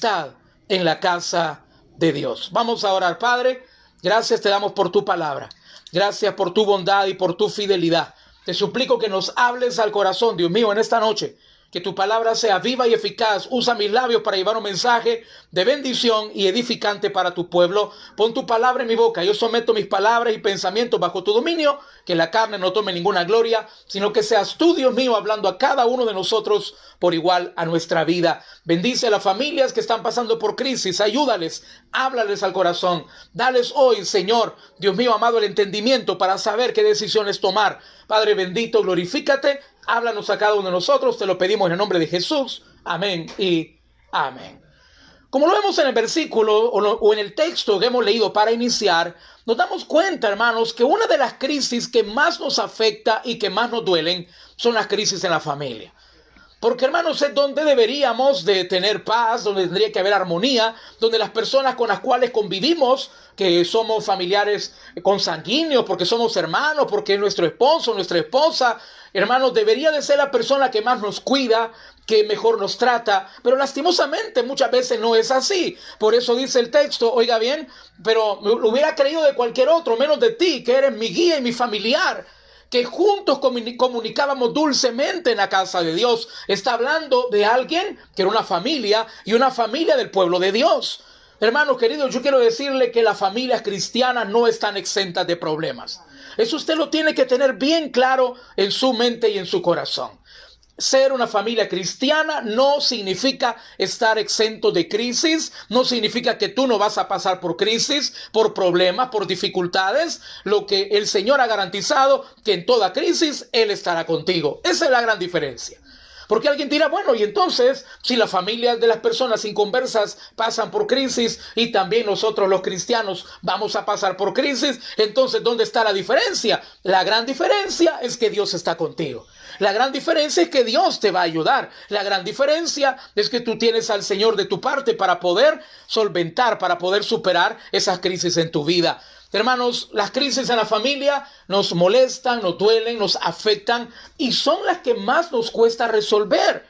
Estad en la casa de Dios. Vamos a orar. Padre, gracias te damos por tu palabra. Gracias por tu bondad y por tu fidelidad. Te suplico que nos hables al corazón, Dios mío, en esta noche. Que tu palabra sea viva y eficaz. Usa mis labios para llevar un mensaje de bendición y edificante para tu pueblo. Pon tu palabra en mi boca. Yo someto mis palabras y pensamientos bajo tu dominio. Que la carne no tome ninguna gloria, sino que seas tú, Dios mío, hablando a cada uno de nosotros por igual a nuestra vida. Bendice a las familias que están pasando por crisis. Ayúdales, háblales al corazón. Dales hoy, Señor, Dios mío amado, el entendimiento para saber qué decisiones tomar. Padre bendito, glorifícate. Háblanos a cada uno de nosotros, te lo pedimos en el nombre de Jesús. Amén y amén. Como lo vemos en el versículo o en el texto que hemos leído para iniciar, nos damos cuenta, hermanos, que una de las crisis que más nos afecta y que más nos duelen son las crisis en la familia. Porque, hermanos, es donde deberíamos de tener paz, donde tendría que haber armonía, donde las personas con las cuales convivimos, que somos familiares consanguíneos, porque somos hermanos, porque es nuestro esposo, nuestra esposa, hermanos, debería de ser la persona que más nos cuida, que mejor nos trata, pero lastimosamente muchas veces no es así. Por eso dice el texto, oiga bien, pero lo hubiera creído de cualquier otro, menos de ti, que eres mi guía y mi familiar, que juntos comunicábamos dulcemente en la casa de Dios. Está hablando de alguien que era una familia y una familia del pueblo de Dios. Hermanos queridos, yo quiero decirle que las familias cristianas no están exentas de problemas. Eso usted lo tiene que tener bien claro en su mente y en su corazón. Ser una familia cristiana no significa estar exento de crisis, no significa que tú no vas a pasar por crisis, por problemas, por dificultades. Lo que el Señor ha garantizado, que en toda crisis Él estará contigo. Esa es la gran diferencia. Porque alguien dirá, bueno, y entonces, si las familias de las personas inconversas pasan por crisis y también nosotros los cristianos vamos a pasar por crisis, entonces, ¿dónde está la diferencia? La gran diferencia es que Dios está contigo. La gran diferencia es que Dios te va a ayudar. La gran diferencia es que tú tienes al Señor de tu parte para poder solventar, para poder superar esas crisis en tu vida. Hermanos, las crisis en la familia nos molestan, nos duelen, nos afectan y son las que más nos cuesta resolver.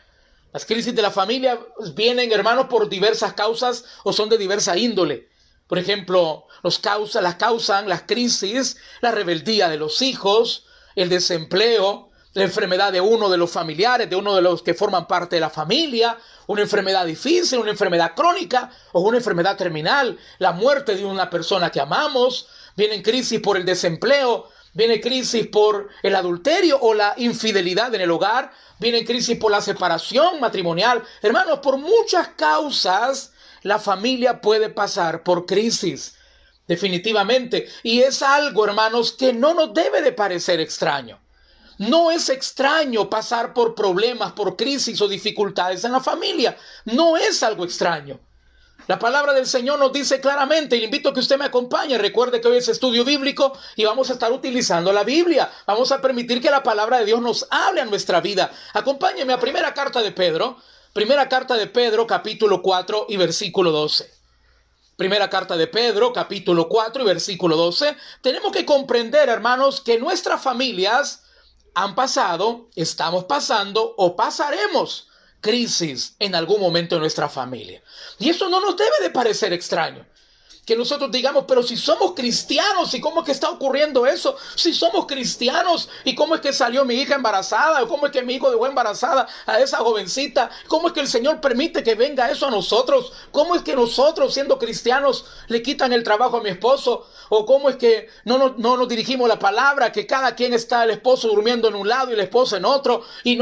Las crisis de la familia vienen, hermanos, por diversas causas o son de diversa índole. Por ejemplo, las causan las crisis, la rebeldía de los hijos, el desempleo, la enfermedad de uno de los familiares, de uno de los que forman parte de la familia, una enfermedad difícil, una enfermedad crónica o una enfermedad terminal, la muerte de una persona que amamos. Vienen crisis por el desempleo, viene crisis por el adulterio o la infidelidad en el hogar, viene crisis por la separación matrimonial. Hermanos, por muchas causas la familia puede pasar por crisis, definitivamente. Y es algo, hermanos, que no nos debe de parecer extraño. No es extraño pasar por problemas, por crisis o dificultades en la familia. No es algo extraño. La palabra del Señor nos dice claramente, y le invito a que usted me acompañe. Recuerde que hoy es estudio bíblico y vamos a estar utilizando la Biblia. Vamos a permitir que la palabra de Dios nos hable a nuestra vida. Acompáñeme a primera carta de Pedro, capítulo 4 y versículo 12. Primera carta de Pedro, capítulo 4 y versículo 12. Tenemos que comprender, hermanos, que nuestras familias han pasado, estamos pasando o pasaremos crisis en algún momento de nuestra familia. Y eso no nos debe de parecer extraño. Que nosotros digamos, pero si somos cristianos, ¿y cómo es que está ocurriendo eso? Si somos cristianos, ¿y cómo es que salió mi hija embarazada? ¿O cómo es que mi hijo dejó embarazada a esa jovencita? ¿Cómo es que el Señor permite que venga eso a nosotros? ¿Cómo es que nosotros, siendo cristianos, le quitan el trabajo a mi esposo? ¿O cómo es que no nos dirigimos la palabra? Que cada quien está, el esposo durmiendo en un lado y la esposa en otro, y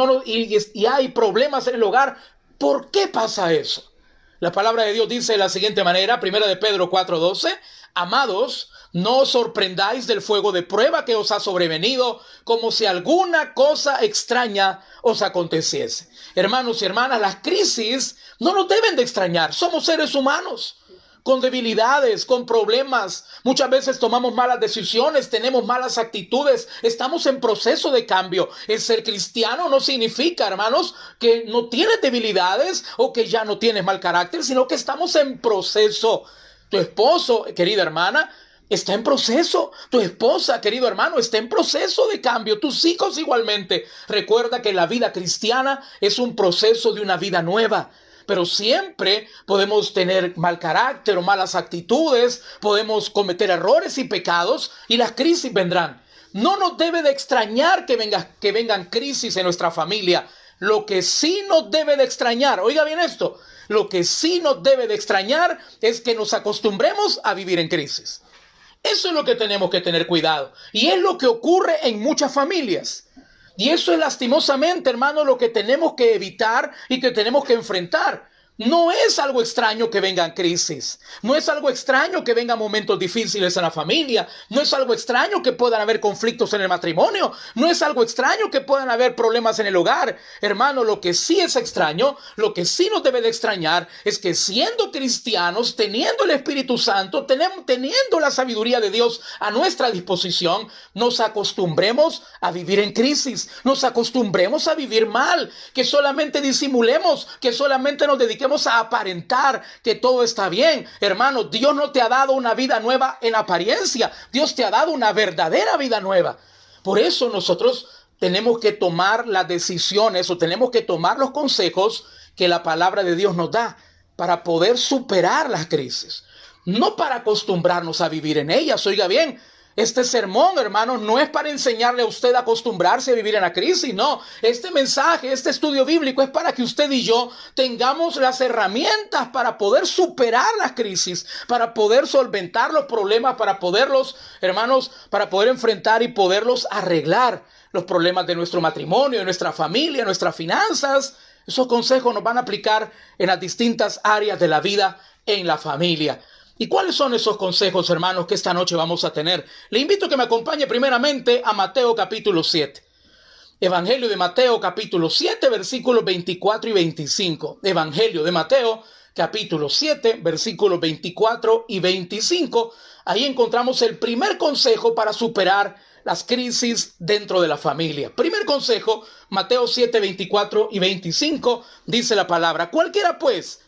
hay problemas en el hogar. ¿Por qué pasa eso? La palabra de Dios dice de la siguiente manera, primera de Pedro 4:12, amados, no os sorprendáis del fuego de prueba que os ha sobrevenido, como si alguna cosa extraña os aconteciese. Hermanos y hermanas, las crisis no nos deben de extrañar. Somos seres humanos, con debilidades, con problemas. Muchas veces tomamos malas decisiones, tenemos malas actitudes, estamos en proceso de cambio. El ser cristiano no significa, hermanos, que no tienes debilidades o que ya no tienes mal carácter, sino que estamos en proceso. Tu esposo, querida hermana, está en proceso. Tu esposa, querido hermano, está en proceso de cambio. Tus hijos igualmente. Recuerda que la vida cristiana es un proceso de una vida nueva. pero siempre podemos tener mal carácter o malas actitudes, podemos cometer errores y pecados y las crisis vendrán. No nos debe de extrañar que vengan crisis en nuestra familia. Lo que sí nos debe de extrañar, oiga bien esto, lo que sí nos debe de extrañar es que nos acostumbremos a vivir en crisis. Eso es lo que tenemos que tener cuidado. Y es lo que ocurre en muchas familias. Y eso es lastimosamente, hermano, lo que tenemos que evitar y que tenemos que enfrentar. No es algo extraño que vengan crisis. No es algo extraño que vengan momentos difíciles en la familia. No es algo extraño que puedan haber conflictos en el matrimonio. No es algo extraño que puedan haber problemas en el hogar. Hermano, lo que sí es extraño, lo que sí nos debe de extrañar es que siendo cristianos, teniendo el Espíritu Santo, teniendo la sabiduría de Dios a nuestra disposición, nos acostumbremos a vivir en crisis. Nos acostumbremos a vivir mal. Que solamente disimulemos, que solamente nos dediquemos a aparentar que todo está bien. Hermano, Dios no te ha dado una vida nueva en apariencia. Dios te ha dado una verdadera vida nueva. Por eso nosotros tenemos que tomar las decisiones o tenemos que tomar los consejos que la palabra de Dios nos da para poder superar las crisis. No para acostumbrarnos a vivir en ellas. Oiga bien, este sermón, hermanos, no es para enseñarle a usted a acostumbrarse a vivir en la crisis, no. Este mensaje, este estudio bíblico es para que usted y yo tengamos las herramientas para poder superar las crisis, para poder solventar los problemas, para poderlos, hermanos, para poder enfrentar y poderlos arreglar los problemas de nuestro matrimonio, de nuestra familia, nuestras finanzas. Esos consejos nos van a aplicar en las distintas áreas de la vida en la familia. ¿Y cuáles son esos consejos, hermanos, que esta noche vamos a tener? Le invito a que me acompañe primeramente a Mateo capítulo 7. Evangelio de Mateo capítulo 7, versículos 24 y 25. Evangelio de Mateo capítulo 7, versículos 24 y 25. Ahí encontramos el primer consejo para superar las crisis dentro de la familia. Primer consejo, Mateo 7, 24 y 25, dice la palabra: cualquiera pues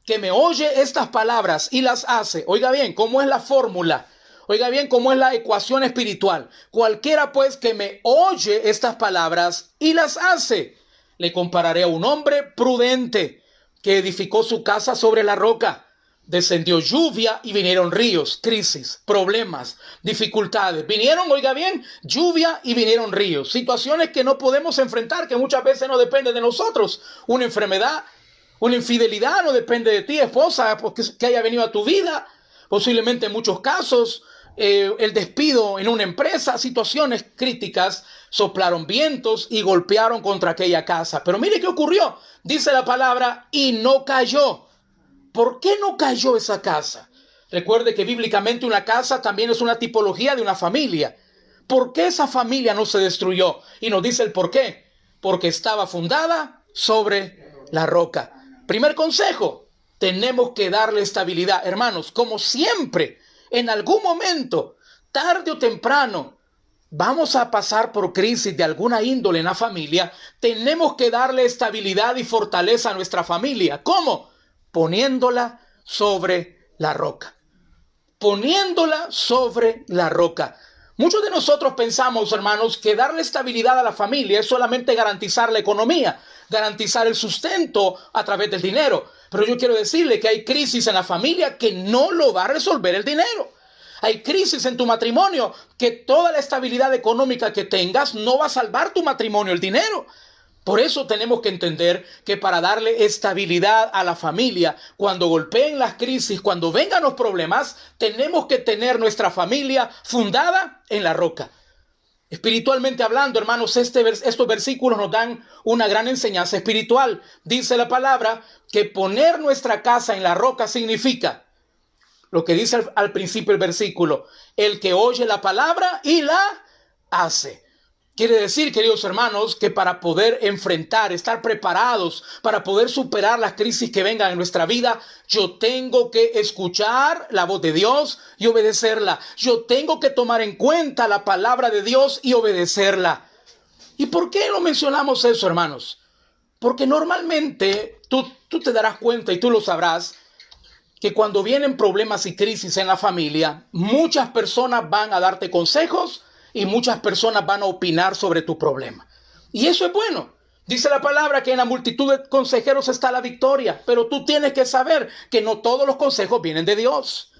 que me oye estas palabras y las hace. Oiga bien, ¿cómo es la fórmula? Oiga bien, ¿cómo es la ecuación espiritual? Cualquiera pues que me oye estas palabras y las hace, le compararé a un hombre prudente que edificó su casa sobre la roca. Descendió lluvia y vinieron ríos, crisis, problemas, dificultades. Vinieron, oiga bien, lluvia y vinieron ríos. Situaciones que no podemos enfrentar, que muchas veces no dependen de nosotros. Una enfermedad, una infidelidad no depende de ti, esposa, porque que haya venido a tu vida. Posiblemente en muchos casos, el despido en una empresa, situaciones críticas, soplaron vientos y golpearon contra aquella casa. Pero mire qué ocurrió. Dice la palabra, y no cayó. ¿Por qué no cayó esa casa? Recuerde que bíblicamente una casa también es una tipología de una familia. ¿Por qué esa familia no se destruyó? Y nos dice el por qué. Porque estaba fundada sobre la roca. Primer consejo, tenemos que darle estabilidad. Hermanos, como siempre, en algún momento, tarde o temprano, vamos a pasar por crisis de alguna índole en la familia. Tenemos que darle estabilidad y fortaleza a nuestra familia. ¿Cómo? Poniéndola sobre la roca. Poniéndola sobre la roca. Muchos de nosotros pensamos, hermanos, que darle estabilidad a la familia es solamente garantizar la economía, garantizar el sustento a través del dinero. Pero yo quiero decirle que hay crisis en la familia que no lo va a resolver el dinero. Hay crisis en tu matrimonio que toda la estabilidad económica que tengas no va a salvar tu matrimonio, el dinero. Por eso tenemos que entender que para darle estabilidad a la familia, cuando golpeen las crisis, cuando vengan los problemas, tenemos que tener nuestra familia fundada en la roca. Espiritualmente hablando, hermanos, estos versículos nos dan una gran enseñanza espiritual. Dice la palabra que poner nuestra casa en la roca significa lo que dice al principio el versículo: el que oye la palabra y la hace. Quiere decir, queridos hermanos, que para poder enfrentar, estar preparados, para poder superar las crisis que vengan en nuestra vida, yo tengo que escuchar la voz de Dios y obedecerla. Yo tengo que tomar en cuenta la palabra de Dios y obedecerla. ¿Y por qué lo mencionamos eso, hermanos? Porque normalmente tú te darás cuenta y tú lo sabrás, que cuando vienen problemas y crisis en la familia, muchas personas van a darte consejos y muchas personas van a opinar sobre tu problema. Y eso es bueno. Dice la palabra que en la multitud de consejeros está la victoria, pero tú tienes que saber que no todos los consejos vienen de Dios.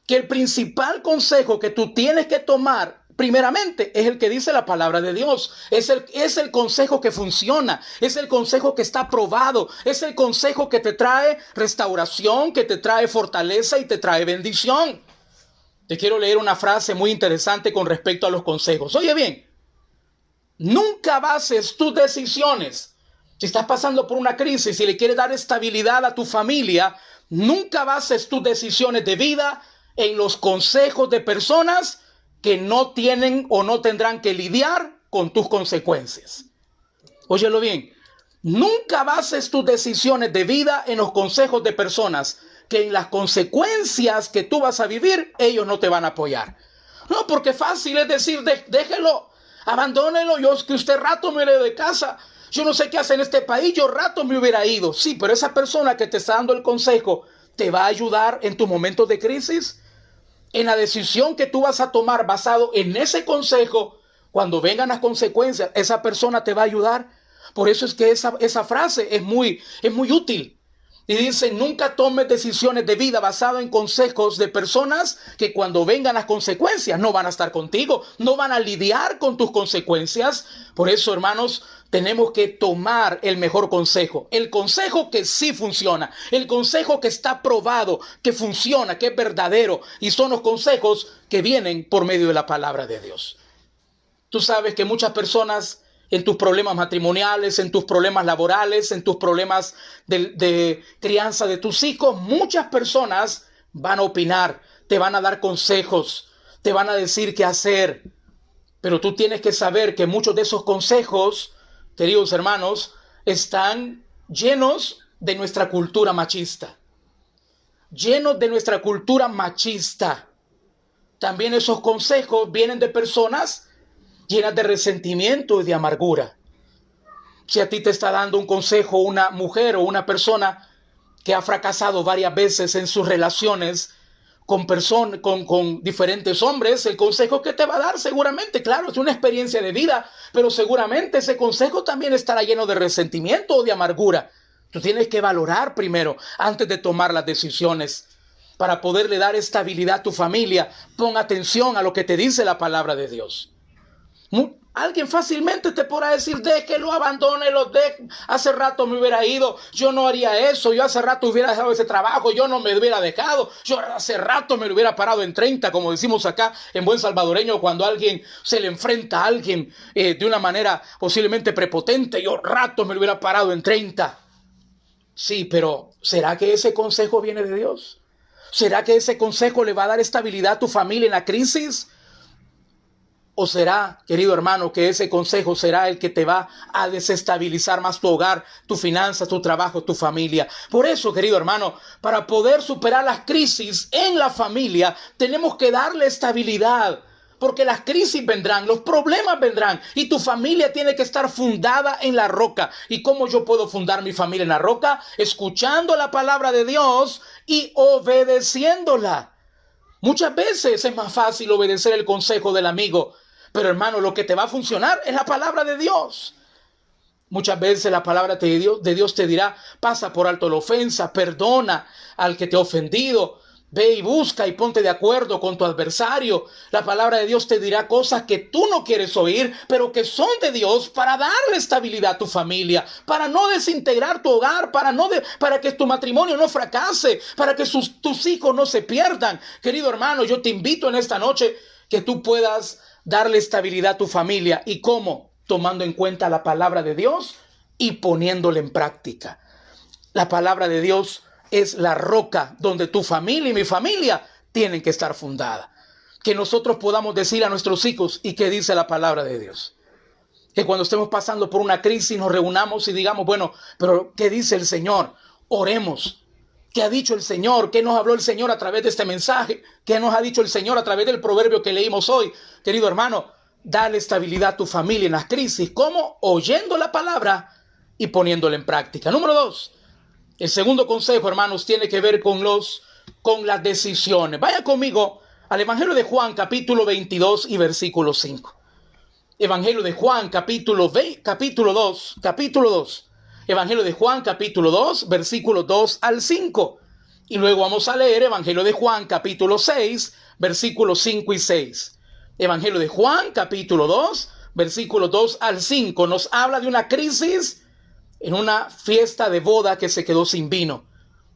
Que el principal consejo que tú tienes que tomar primeramente es el que dice la palabra de Dios. Es el consejo que funciona, es el consejo que está probado, es el consejo que te trae restauración, que te trae fortaleza y te trae bendición. Te quiero leer una frase muy interesante con respecto a los consejos. Oye bien, nunca bases tus decisiones. Si estás pasando por una crisis y le quieres dar estabilidad a tu familia, nunca bases tus decisiones de vida en los consejos de personas que no tienen o no tendrán que lidiar con tus consecuencias. Óyelo bien, nunca bases tus decisiones de vida en los consejos de personas que en las consecuencias que tú vas a vivir, ellos no te van a apoyar. No, porque fácil es decir, déjelo, abandónelo, yo es que usted rato me iré de casa, yo no sé qué hace en este país, yo rato me hubiera ido. Sí, pero esa persona que te está dando el consejo, ¿te va a ayudar en tus momentos de crisis? En la decisión que tú vas a tomar basado en ese consejo, cuando vengan las consecuencias, esa persona te va a ayudar. Por eso es que esa frase es muy útil. Y dice, nunca tomes decisiones de vida basadas en consejos de personas que cuando vengan las consecuencias no van a estar contigo, no van a lidiar con tus consecuencias. Por eso, hermanos, tenemos que tomar el mejor consejo, el consejo que sí funciona, el consejo que está probado, que funciona, que es verdadero, y son los consejos que vienen por medio de la palabra de Dios. Tú sabes que muchas personas en tus problemas matrimoniales, en tus problemas laborales, en tus problemas de crianza de tus hijos, muchas personas van a opinar, te van a dar consejos, te van a decir qué hacer. Pero tú tienes que saber que muchos de esos consejos, queridos hermanos, están llenos de nuestra cultura machista. Llenos de nuestra cultura machista. También esos consejos vienen de personas llenas de resentimiento y de amargura. Si a ti te está dando un consejo una mujer o una persona que ha fracasado varias veces en sus relaciones con diferentes hombres, el consejo que te va a dar seguramente, claro, es una experiencia de vida, pero seguramente ese consejo también estará lleno de resentimiento o de amargura. Tú tienes que valorar primero antes de tomar las decisiones para poderle dar estabilidad a tu familia. Pon atención a lo que te dice la palabra de Dios. Alguien fácilmente te podrá decir, déjelo, abandónelo, hace rato me hubiera ido, yo no haría eso, yo hace rato hubiera dejado ese trabajo, yo no me hubiera dejado, yo hace rato me lo hubiera parado en 30, como decimos acá en buen salvadoreño, cuando alguien se le enfrenta a alguien de una manera posiblemente prepotente, yo rato me lo hubiera parado en 30. Sí, pero ¿será que ese consejo viene de Dios? ¿Será que ese consejo le va a dar estabilidad a tu familia en la crisis? ¿O será, querido hermano, que ese consejo será el que te va a desestabilizar más tu hogar, tu finanzas, tu trabajo, tu familia? Por eso, querido hermano, para poder superar las crisis en la familia, tenemos que darle estabilidad. Porque las crisis vendrán, los problemas vendrán y tu familia tiene que estar fundada en la roca. ¿Y cómo yo puedo fundar mi familia en la roca? Escuchando la palabra de Dios y obedeciéndola. Muchas veces es más fácil obedecer el consejo del amigo. Pero hermano, lo que te va a funcionar es la palabra de Dios. Muchas veces la palabra de Dios te dirá, pasa por alto la ofensa, perdona al que te ha ofendido, ve y busca y ponte de acuerdo con tu adversario. La palabra de Dios te dirá cosas que tú no quieres oír, pero que son de Dios para darle estabilidad a tu familia, para no desintegrar tu hogar, para que tu matrimonio no fracase, para que tus hijos no se pierdan. Querido hermano, yo te invito en esta noche que tú puedas darle estabilidad a tu familia. ¿Y cómo? Tomando en cuenta la palabra de Dios y poniéndola en práctica. La palabra de Dios es la roca donde tu familia y mi familia tienen que estar fundada. Que nosotros podamos decir a nuestros hijos, ¿y qué dice la palabra de Dios? Que cuando estemos pasando por una crisis nos reunamos y digamos, bueno, pero ¿qué dice el Señor? Oremos. ¿Qué ha dicho el Señor? ¿Qué nos habló el Señor a través de este mensaje? ¿Qué nos ha dicho el Señor a través del proverbio que leímos hoy? Querido hermano, dale estabilidad a tu familia en las crisis. ¿Cómo? Oyendo la palabra y poniéndola en práctica. Número 2. El segundo consejo, hermanos, tiene que ver con las decisiones. Vaya conmigo al Evangelio de Juan, capítulo 22 y versículo 5. Evangelio de Juan, capítulo 2. Evangelio de Juan, capítulo 2, versículos 2 al 5. Y luego vamos a leer Evangelio de Juan, capítulo 6, versículos 5 y 6. Evangelio de Juan, capítulo 2, versículos 2 al 5. Nos habla de una crisis en una fiesta de boda que se quedó sin vino.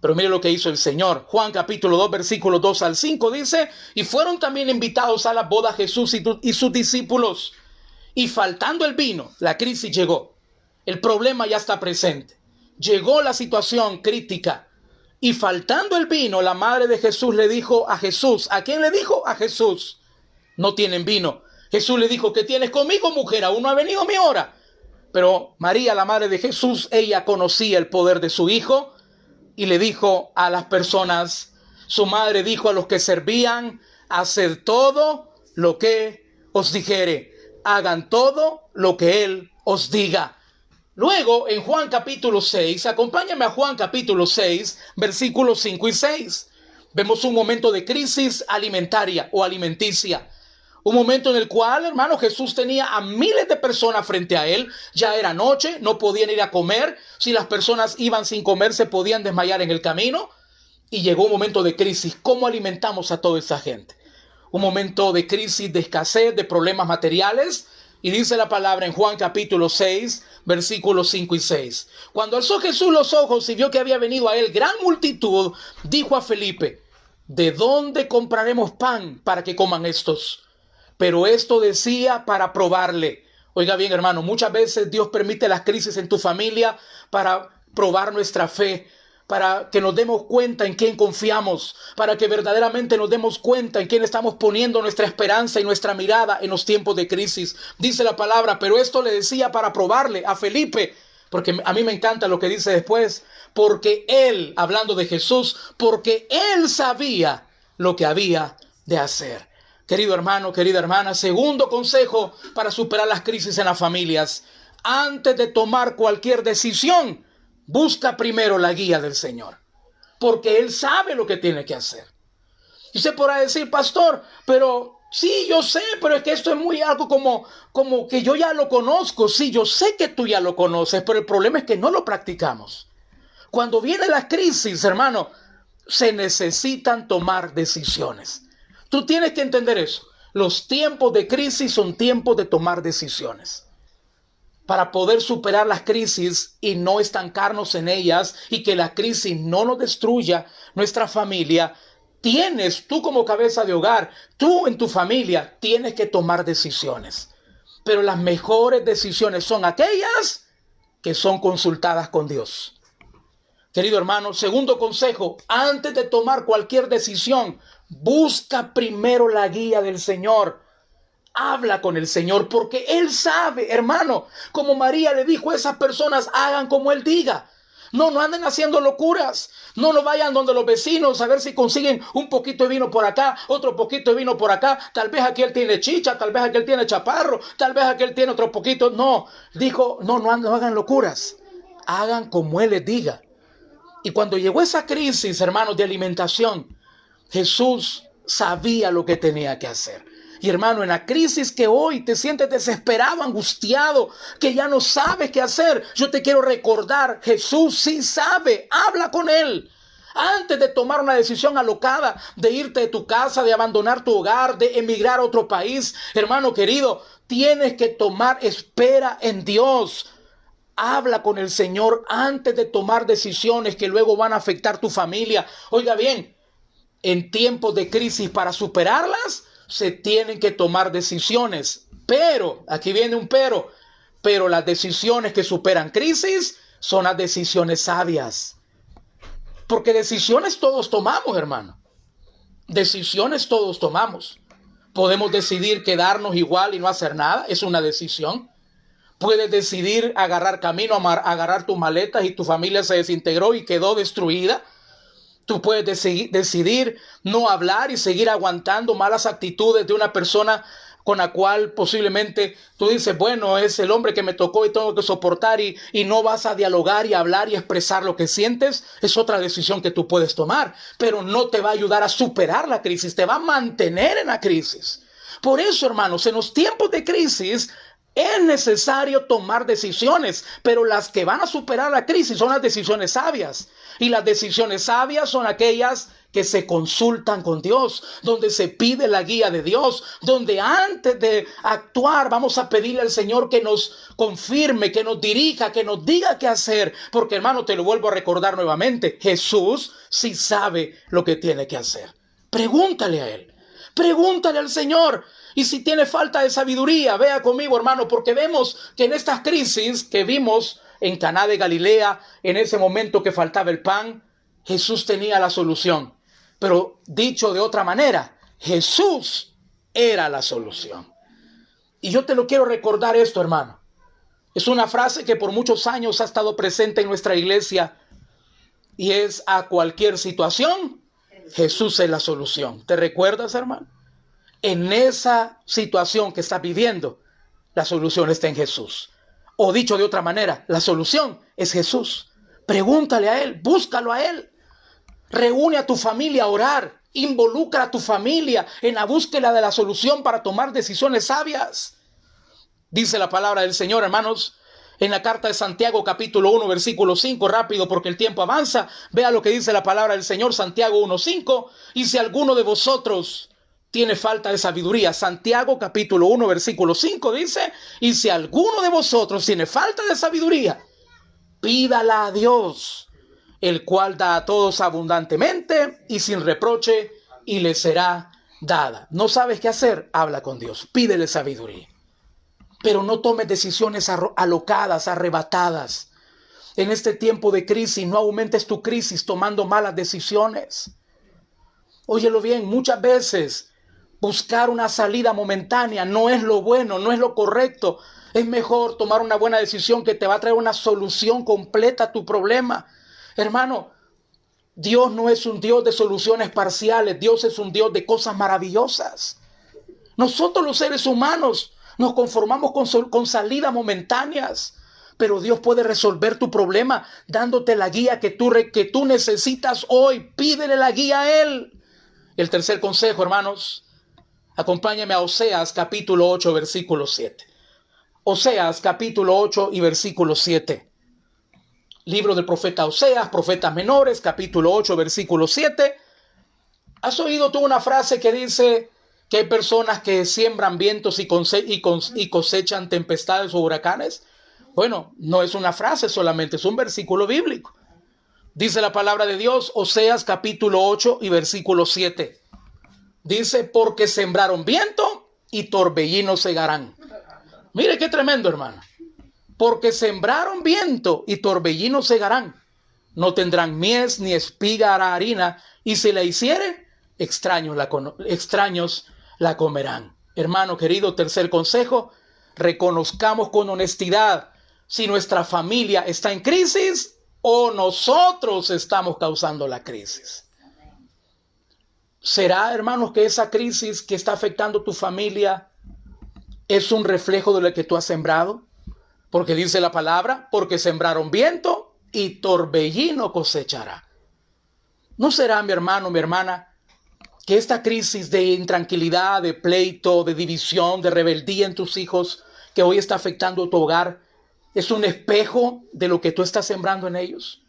Pero mire lo que hizo el Señor. Juan capítulo 2, versículos 2 al 5 dice: y fueron también invitados a la boda Jesús y sus discípulos. Y faltando el vino, la crisis llegó. El problema ya está presente. Llegó la situación crítica. Y faltando el vino, la madre de Jesús le dijo a Jesús. ¿A quién le dijo? A Jesús. No tienen vino. Jesús le dijo: ¿qué tienes conmigo, mujer? Aún no ha venido mi hora. Pero María, la madre de Jesús, ella conocía el poder de su hijo. Y le dijo a las personas, su madre dijo a los que servían: haced todo lo que os dijere. Hagan todo lo que él os diga. Luego, en Juan capítulo 6, acompáñame a Juan capítulo 6, versículos 5 y 6. Vemos un momento de crisis alimentaria o alimenticia. Un momento en el cual, hermano, Jesús tenía a miles de personas frente a él. Ya era noche, no podían ir a comer. Si las personas iban sin comer, se podían desmayar en el camino. Y llegó un momento de crisis. ¿Cómo alimentamos a toda esa gente? Un momento de crisis, de escasez, de problemas materiales. Y dice la palabra en Juan capítulo 6, versículos 5 y 6. Cuando alzó Jesús los ojos y vio que había venido a él gran multitud, dijo a Felipe: ¿de dónde compraremos pan para que coman estos? Pero esto decía para probarle. Oiga bien, hermano, muchas veces Dios permite las crisis en tu familia para probar nuestra fe, para que nos demos cuenta en quién confiamos, para que verdaderamente nos demos cuenta en quién estamos poniendo nuestra esperanza y nuestra mirada en los tiempos de crisis. Dice la palabra: pero esto le decía para probarle a Felipe, porque a mí me encanta lo que dice después, porque él, hablando de Jesús, porque él sabía lo que había de hacer. Querido hermano, querida hermana, segundo consejo para superar las crisis en las familias: antes de tomar cualquier decisión, busca primero la guía del Señor, porque Él sabe lo que tiene que hacer. Y usted podrá decir: pastor, pero sí, yo sé, pero es que esto es muy algo como que yo ya lo conozco. Sí, yo sé que tú ya lo conoces, pero el problema es que no lo practicamos. Cuando viene la crisis, hermano, se necesitan tomar decisiones. Tú tienes que entender eso. Los tiempos de crisis son tiempos de tomar decisiones. Para poder superar las crisis y no estancarnos en ellas y que la crisis no nos destruya nuestra familia, tú como cabeza de hogar, tú en tu familia, tienes que tomar decisiones. Pero las mejores decisiones son aquellas que son consultadas con Dios. Querido hermano, segundo consejo: antes de tomar cualquier decisión, busca primero la guía del Señor. Habla con el Señor, porque Él sabe, hermano, como María le dijo a esas personas: hagan como Él diga. No anden haciendo locuras. No vayan donde los vecinos a ver si consiguen un poquito de vino por acá, otro poquito de vino por acá. Tal vez aquel tiene chicha, tal vez aquel tiene chaparro, tal vez aquel tiene otro poquito. No, dijo, no hagan locuras. Hagan como Él les diga. Y cuando llegó esa crisis, hermanos, de alimentación, Jesús sabía lo que tenía que hacer. Y hermano, en la crisis que hoy te sientes desesperado, angustiado, que ya no sabes qué hacer, yo te quiero recordar: Jesús sí sabe. Habla con Él. Antes de tomar una decisión alocada, de irte de tu casa, de abandonar tu hogar, de emigrar a otro país, hermano querido, tienes que espera en Dios. Habla con el Señor antes de tomar decisiones que luego van a afectar tu familia. Oiga bien, en tiempos de crisis, para superarlas, se tienen que tomar decisiones. Pero, aquí viene un pero las decisiones que superan crisis son las decisiones sabias. Porque decisiones todos tomamos, hermano. Decisiones todos tomamos. Podemos decidir quedarnos igual y no hacer nada, es una decisión. Puedes decidir agarrar camino, agarrar tus maletas y tu familia se desintegró y quedó destruida. Tú puedes decidir no hablar y seguir aguantando malas actitudes de una persona con la cual posiblemente tú dices: bueno, es el hombre que me tocó y tengo que soportar, y no vas a dialogar y hablar y expresar lo que sientes. Es otra decisión que tú puedes tomar, pero no te va a ayudar a superar la crisis, te va a mantener en la crisis. Por eso, hermanos, en los tiempos de crisis Es necesario tomar decisiones, pero las que van a superar la crisis son las decisiones sabias. Y las decisiones sabias son aquellas que se consultan con Dios, donde se pide la guía de Dios, donde antes de actuar vamos a pedirle al Señor que nos confirme, que nos dirija, que nos diga qué hacer. Porque, hermano, te lo vuelvo a recordar nuevamente, Jesús sí sabe lo que tiene que hacer. Pregúntale a Él. Pregúntale al Señor. Y si tiene falta de sabiduría, vea conmigo, hermano, porque vemos que en estas crisis que vimos en Caná de Galilea, en ese momento que faltaba el pan, Jesús tenía la solución. Pero dicho de otra manera, Jesús era la solución. Y yo te lo quiero recordar esto, hermano. Es una frase que por muchos años ha estado presente en nuestra iglesia y es: a cualquier situación, Jesús es la solución. ¿Te recuerdas, hermano? En esa situación que estás viviendo, la solución está en Jesús. O dicho de otra manera, la solución es Jesús. Pregúntale a Él, búscalo a Él. Reúne a tu familia a orar. Involucra a tu familia en la búsqueda de la solución para tomar decisiones sabias. Dice la palabra del Señor, hermanos, en la carta de Santiago, capítulo 1, versículo 5, rápido porque el tiempo avanza. Vea lo que dice la palabra del Señor, Santiago 1:5. Y si alguno de vosotros tiene falta de sabiduría, Santiago capítulo 1, versículo 5 dice: y si alguno de vosotros tiene falta de sabiduría, pídala a Dios, el cual da a todos abundantemente y sin reproche, y le será dada. ¿No sabes qué hacer? Habla con Dios, pídele sabiduría. Pero no tomes decisiones alocadas, arrebatadas. En este tiempo de crisis, no aumentes tu crisis tomando malas decisiones. Óyelo bien, muchas veces buscar una salida momentánea no es lo bueno, no es lo correcto. Es mejor tomar una buena decisión que te va a traer una solución completa a tu problema. Hermano, Dios no es un Dios de soluciones parciales. Dios es un Dios de cosas maravillosas. Nosotros los seres humanos nos conformamos con salidas momentáneas, pero Dios puede resolver tu problema dándote la guía que tú necesitas hoy. Pídele la guía a Él. El tercer consejo, hermanos, acompáñame a Oseas capítulo 8, versículo 7. Oseas capítulo 8 y versículo 7. Libro del profeta Oseas, Profetas Menores, capítulo 8, versículo 7. ¿Has oído tú una frase que dice que hay personas que siembran vientos y cosechan tempestades o huracanes? Bueno, no es una frase solamente, es un versículo bíblico. Dice la palabra de Dios, Oseas capítulo 8 y versículo 7. Dice: porque sembraron viento y torbellino segarán. Mire qué tremendo, hermano. Porque sembraron viento y torbellino segarán. No tendrán mies ni espiga hará harina, y si la hiciere, extraños la comerán. Hermano querido, tercer consejo: reconozcamos con honestidad si nuestra familia está en crisis o nosotros estamos causando la crisis. ¿Será, hermanos, que esa crisis que está afectando tu familia es un reflejo de lo que tú has sembrado? Porque dice la palabra: porque sembraron viento y torbellino cosechará. ¿No será, mi hermano, mi hermana, que esta crisis de intranquilidad, de pleito, de división, de rebeldía en tus hijos, que hoy está afectando tu hogar, es un espejo de lo que tú estás sembrando en ellos?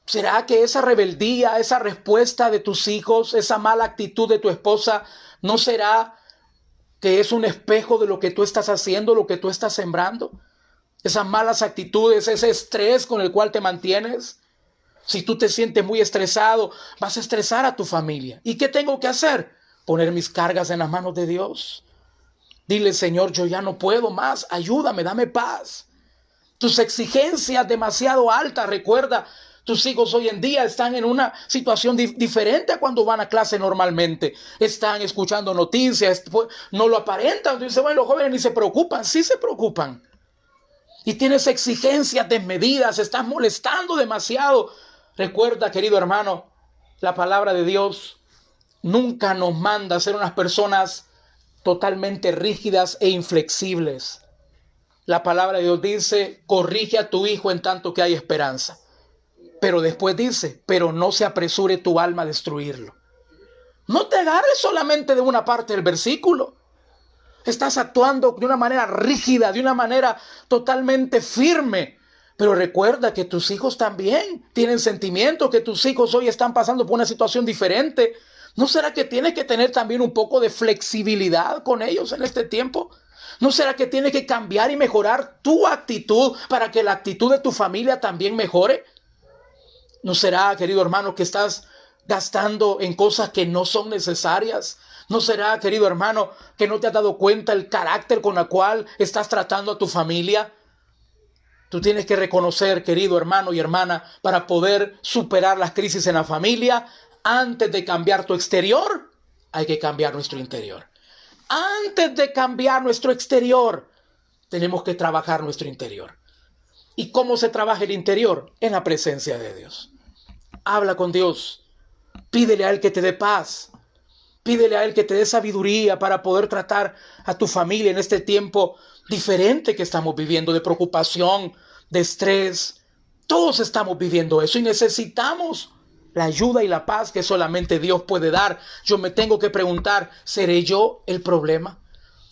¿Será que esa rebeldía, esa respuesta de tus hijos, esa mala actitud de tu esposa, no será que es un espejo de lo que tú estás haciendo, lo que tú estás sembrando? Esas malas actitudes, ese estrés con el cual te mantienes. Si tú te sientes muy estresado, vas a estresar a tu familia. ¿Y qué tengo que hacer? Poner mis cargas en las manos de Dios. Dile: Señor, yo ya no puedo más, ayúdame, dame paz. Tus exigencias demasiado altas, recuerda, tus hijos hoy en día están en una situación diferente a cuando van a clase normalmente. Están escuchando noticias, no lo aparentan. Tú dices: bueno, los jóvenes ni se preocupan. Sí se preocupan. Y tienes exigencias desmedidas, estás molestando demasiado. Recuerda, querido hermano, la palabra de Dios nunca nos manda a ser unas personas totalmente rígidas e inflexibles. La palabra de Dios dice: corrige a tu hijo en tanto que hay esperanza. Pero después dice: pero no se apresure tu alma a destruirlo. No te agarres solamente de una parte del versículo. Estás actuando de una manera rígida, de una manera totalmente firme. Pero recuerda que tus hijos también tienen sentimientos, que tus hijos hoy están pasando por una situación diferente. ¿No será que tienes que tener también un poco de flexibilidad con ellos en este tiempo? ¿No será que tienes que cambiar y mejorar tu actitud para que la actitud de tu familia también mejore? ¿No será, querido hermano, que estás gastando en cosas que no son necesarias? ¿No será, querido hermano, que no te has dado cuenta el carácter con el cual estás tratando a tu familia? Tú tienes que reconocer, querido hermano y hermana, para poder superar las crisis en la familia, antes de cambiar tu exterior, hay que cambiar nuestro interior. Antes de cambiar nuestro exterior, tenemos que trabajar nuestro interior. ¿Y cómo se trabaja el interior? En la presencia de Dios. Habla con Dios. Pídele a Él que te dé paz. Pídele a Él que te dé sabiduría para poder tratar a tu familia en este tiempo diferente que estamos viviendo, de preocupación, de estrés. Todos estamos viviendo eso y necesitamos la ayuda y la paz que solamente Dios puede dar. Yo me tengo que preguntar, ¿seré yo el problema?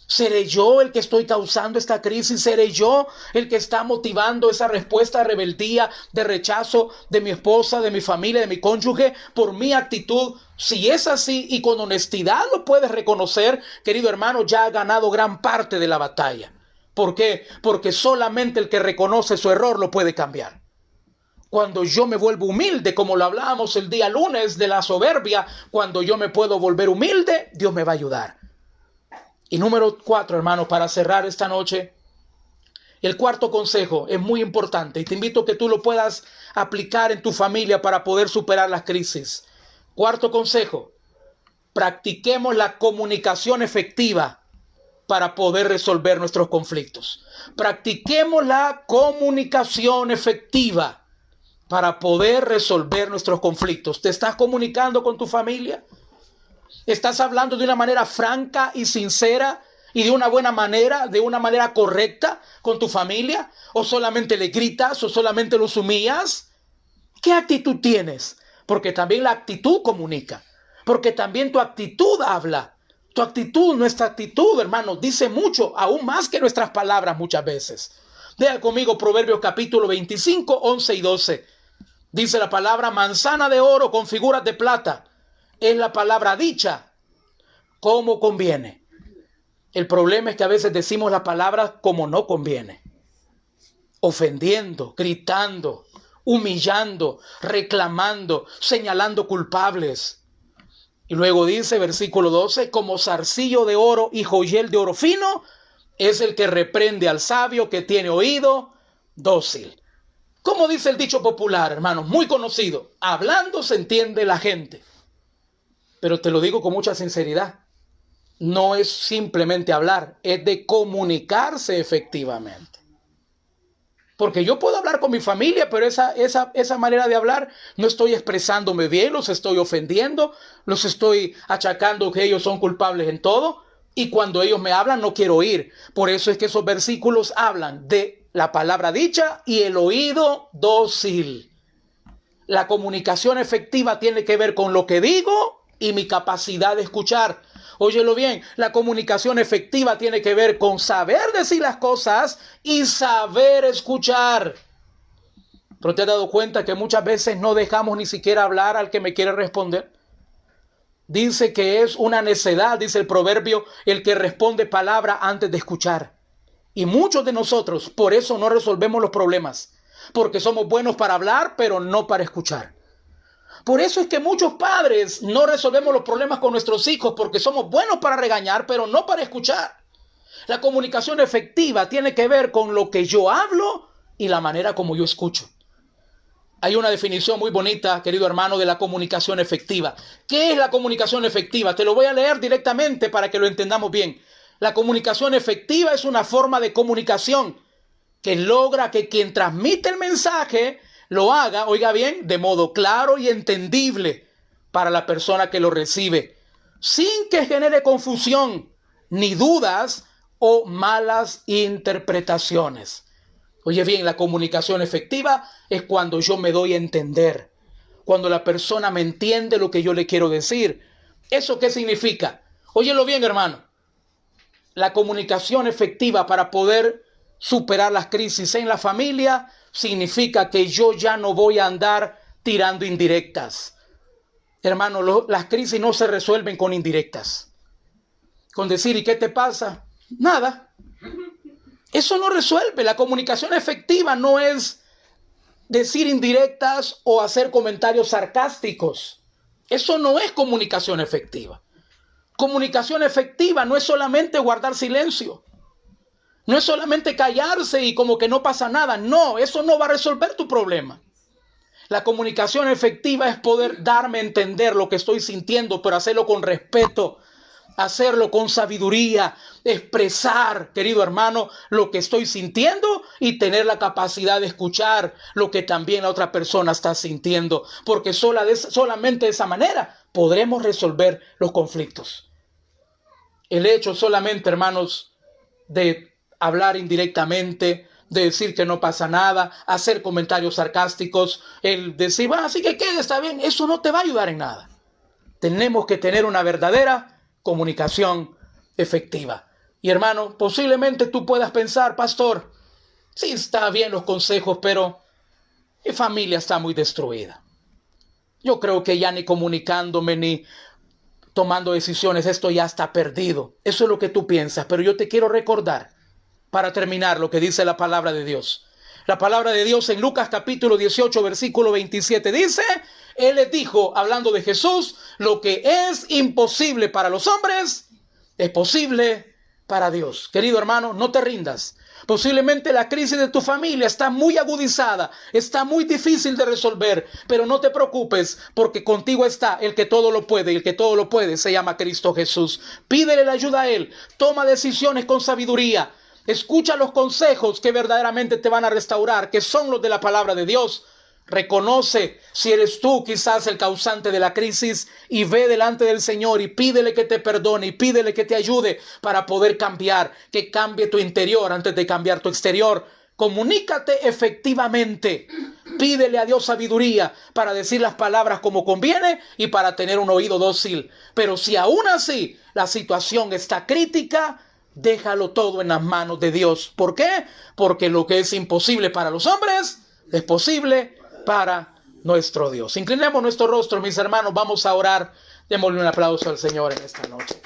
¿Seré yo el que estoy causando esta crisis? ¿Seré yo el que está motivando esa respuesta de rebeldía, de rechazo de mi esposa, de mi familia, de mi cónyuge, por mi actitud? Si es así y con honestidad lo puedes reconocer, querido hermano, ya ha ganado gran parte de la batalla. ¿Por qué? Porque solamente el que reconoce su error lo puede cambiar. Cuando yo me vuelvo humilde, como lo hablábamos el día lunes de la soberbia, cuando yo me puedo volver humilde, Dios me va a ayudar. Y número 4, hermanos, para cerrar esta noche, el cuarto consejo es muy importante y te invito a que tú lo puedas aplicar en tu familia para poder superar las crisis. Cuarto consejo, practiquemos la comunicación efectiva para poder resolver nuestros conflictos. Practiquemos la comunicación efectiva para poder resolver nuestros conflictos. ¿Te estás comunicando con tu familia? ¿Estás hablando de una manera franca y sincera y de una buena manera, de una manera correcta con tu familia? ¿O solamente le gritas o solamente los humillas? ¿Qué actitud tienes? Porque también la actitud comunica. Porque también tu actitud habla. Tu actitud, nuestra actitud, hermano, dice mucho, aún más que nuestras palabras muchas veces. Lea conmigo Proverbios capítulo 25, 11 y 12. Dice la palabra: manzana de oro con figuras de plata es la palabra dicha como conviene. El problema es que a veces decimos las palabras como no conviene. Ofendiendo, gritando, humillando, reclamando, señalando culpables. Y luego dice, versículo 12, como zarcillo de oro y joyel de oro fino es el que reprende al sabio que tiene oído dócil. Como dice el dicho popular, hermanos, muy conocido, hablando se entiende la gente. Pero te lo digo con mucha sinceridad, no es simplemente hablar, es de comunicarse efectivamente. Porque yo puedo hablar con mi familia, pero esa manera de hablar no estoy expresándome bien, los estoy ofendiendo, los estoy achacando que ellos son culpables en todo. Y cuando ellos me hablan no quiero oír. Por eso es que esos versículos hablan de la palabra dicha y el oído dócil. La comunicación efectiva tiene que ver con lo que digo y mi capacidad de escuchar. Óyelo bien, la comunicación efectiva tiene que ver con saber decir las cosas y saber escuchar. Pero te has dado cuenta que muchas veces no dejamos ni siquiera hablar al que me quiere responder. Dice que es una necedad, dice el proverbio, el que responde palabra antes de escuchar. Y muchos de nosotros por eso no resolvemos los problemas, porque somos buenos para hablar, pero no para escuchar. Por eso es que muchos padres no resolvemos los problemas con nuestros hijos, porque somos buenos para regañar, pero no para escuchar. La comunicación efectiva tiene que ver con lo que yo hablo y la manera como yo escucho. Hay una definición muy bonita, querido hermano, de la comunicación efectiva. ¿Qué es la comunicación efectiva? Te lo voy a leer directamente para que lo entendamos bien. La comunicación efectiva es una forma de comunicación que logra que quien transmite el mensaje lo haga, oiga bien, de modo claro y entendible para la persona que lo recibe, sin que genere confusión, ni dudas o malas interpretaciones. Oye bien, la comunicación efectiva es cuando yo me doy a entender, cuando la persona me entiende lo que yo le quiero decir. ¿Eso qué significa? Óyelo bien, hermano. la comunicación efectiva para poder superar las crisis en la familia significa que yo ya no voy a andar tirando indirectas. Hermano, las crisis no se resuelven con indirectas. Con decir, ¿y qué te pasa? Nada. Eso no resuelve. La comunicación efectiva no es decir indirectas o hacer comentarios sarcásticos. Eso no es comunicación efectiva. Comunicación efectiva no es solamente guardar silencio. No es solamente callarse y como que no pasa nada. No, eso no va a resolver tu problema. La comunicación efectiva es poder darme a entender lo que estoy sintiendo, pero hacerlo con respeto, hacerlo con sabiduría, expresar, querido hermano, lo que estoy sintiendo y tener la capacidad de escuchar lo que también la otra persona está sintiendo, porque solamente de esa manera podremos resolver los conflictos. El hecho solamente, hermanos, de hablar indirectamente, de decir que no pasa nada, hacer comentarios sarcásticos, el decir, bueno, así que quede, está bien, eso no te va a ayudar en nada. Tenemos que tener una verdadera comunicación efectiva. Y hermano, posiblemente tú puedas pensar, pastor, sí está bien los consejos, pero mi familia está muy destruida. Yo creo que ya ni comunicándome ni tomando decisiones, esto ya está perdido. Eso es lo que tú piensas, pero yo te quiero recordar, para terminar, lo que dice la palabra de Dios. La palabra de Dios en Lucas capítulo 18, versículo 27 dice, Él les dijo, hablando de Jesús, lo que es imposible para los hombres, es posible para Dios. Querido hermano, no te rindas. Posiblemente la crisis de tu familia está muy agudizada, está muy difícil de resolver, pero no te preocupes, porque contigo está el que todo lo puede, y el que todo lo puede se llama Cristo Jesús. Pídele la ayuda a Él, toma decisiones con sabiduría, escucha los consejos que verdaderamente te van a restaurar, que son los de la palabra de Dios. Reconoce si eres tú quizás el causante de la crisis y ve delante del Señor y pídele que te perdone y pídele que te ayude para poder cambiar, que cambie tu interior antes de cambiar tu exterior. Comunícate efectivamente. Pídele a Dios sabiduría para decir las palabras como conviene y para tener un oído dócil. Pero si aún así la situación está crítica, déjalo todo en las manos de Dios. ¿Por qué? Porque lo que es imposible para los hombres es posible para nuestro Dios. Inclinemos nuestro rostro, mis hermanos, vamos a orar. Démosle un aplauso al Señor en esta noche.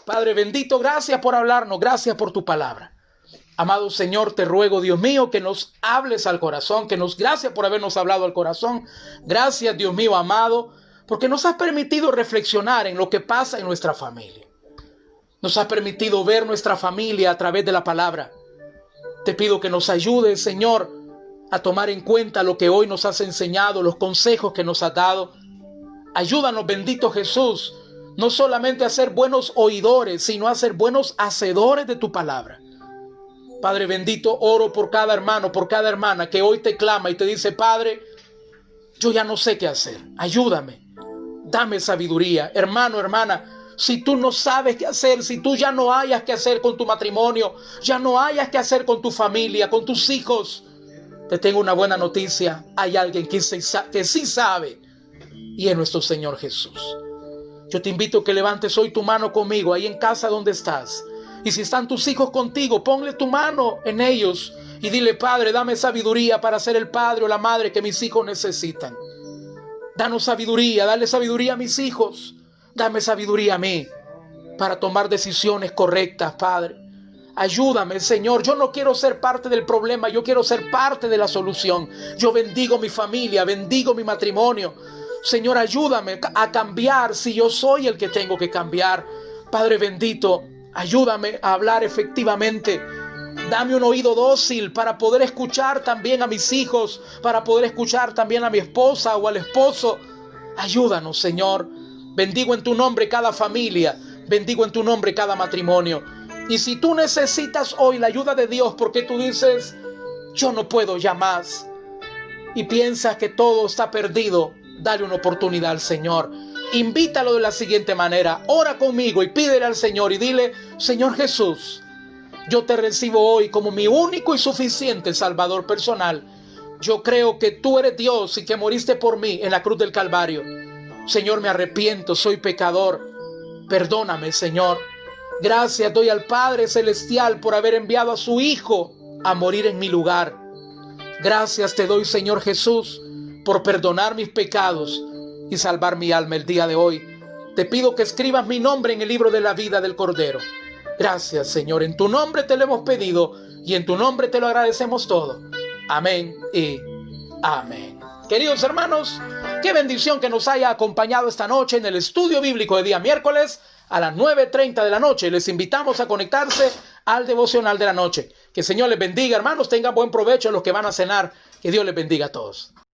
Padre bendito, gracias por hablarnos, gracias por tu palabra. Amado Señor, te ruego, Dios mío, que nos hables al corazón, gracias por habernos hablado al corazón. Gracias, Dios mío, amado, porque nos has permitido reflexionar en lo que pasa en nuestra familia. Nos has permitido ver nuestra familia a través de la palabra. Te pido que nos ayudes, Señor, a tomar en cuenta lo que hoy nos has enseñado, los consejos que nos has dado. Ayúdanos, bendito Jesús, no solamente a ser buenos oidores, sino a ser buenos hacedores de tu palabra. Padre bendito, oro por cada hermano, por cada hermana que hoy te clama y te dice, Padre, yo ya no sé qué hacer, ayúdame, dame sabiduría. Hermano, hermana, si tú no sabes qué hacer, si tú ya no hayas qué hacer con tu matrimonio, ya no hayas qué hacer con tu familia, con tus hijos, te tengo una buena noticia. Hay alguien que sí sabe, y es nuestro Señor Jesús. Yo te invito a que levantes hoy tu mano conmigo, ahí en casa donde estás. Y si están tus hijos contigo, ponle tu mano en ellos y dile, Padre, dame sabiduría para ser el padre o la madre que mis hijos necesitan. Danos sabiduría, dale sabiduría a mis hijos. Dame sabiduría a mí para tomar decisiones correctas, Padre. Ayúdame, Señor. Yo no quiero ser parte del problema, yo quiero ser parte de la solución. Yo bendigo mi familia, bendigo mi matrimonio. Señor, ayúdame a cambiar si yo soy el que tengo que cambiar. Padre bendito, ayúdame a hablar efectivamente. Dame un oído dócil para poder escuchar también a mis hijos, para poder escuchar también a mi esposa o al esposo. Ayúdanos, Señor. Bendigo en tu nombre cada familia, bendigo en tu nombre cada matrimonio. Y si tú necesitas hoy la ayuda de Dios porque tú dices, yo no puedo ya más, y piensas que todo está perdido, dale una oportunidad al Señor. Invítalo de la siguiente manera, ora conmigo y pídele al Señor y dile, Señor Jesús, yo te recibo hoy como mi único y suficiente Salvador personal. Yo creo que tú eres Dios y que moriste por mí en la cruz del Calvario. Señor, me arrepiento, soy pecador. Perdóname, Señor. Gracias doy al Padre Celestial por haber enviado a su Hijo a morir en mi lugar. Gracias te doy, Señor Jesús, por perdonar mis pecados y salvar mi alma el día de hoy. Te pido que escribas mi nombre en el libro de la vida del Cordero. Gracias, Señor. En tu nombre te lo hemos pedido y en tu nombre te lo agradecemos todo. Amén y amén. Queridos hermanos, qué bendición que nos haya acompañado esta noche en el estudio bíblico de día miércoles a las 9:30 de la noche. Les invitamos a conectarse al devocional de la noche. Que el Señor les bendiga, hermanos. Tengan buen provecho los que van a cenar. Que Dios les bendiga a todos.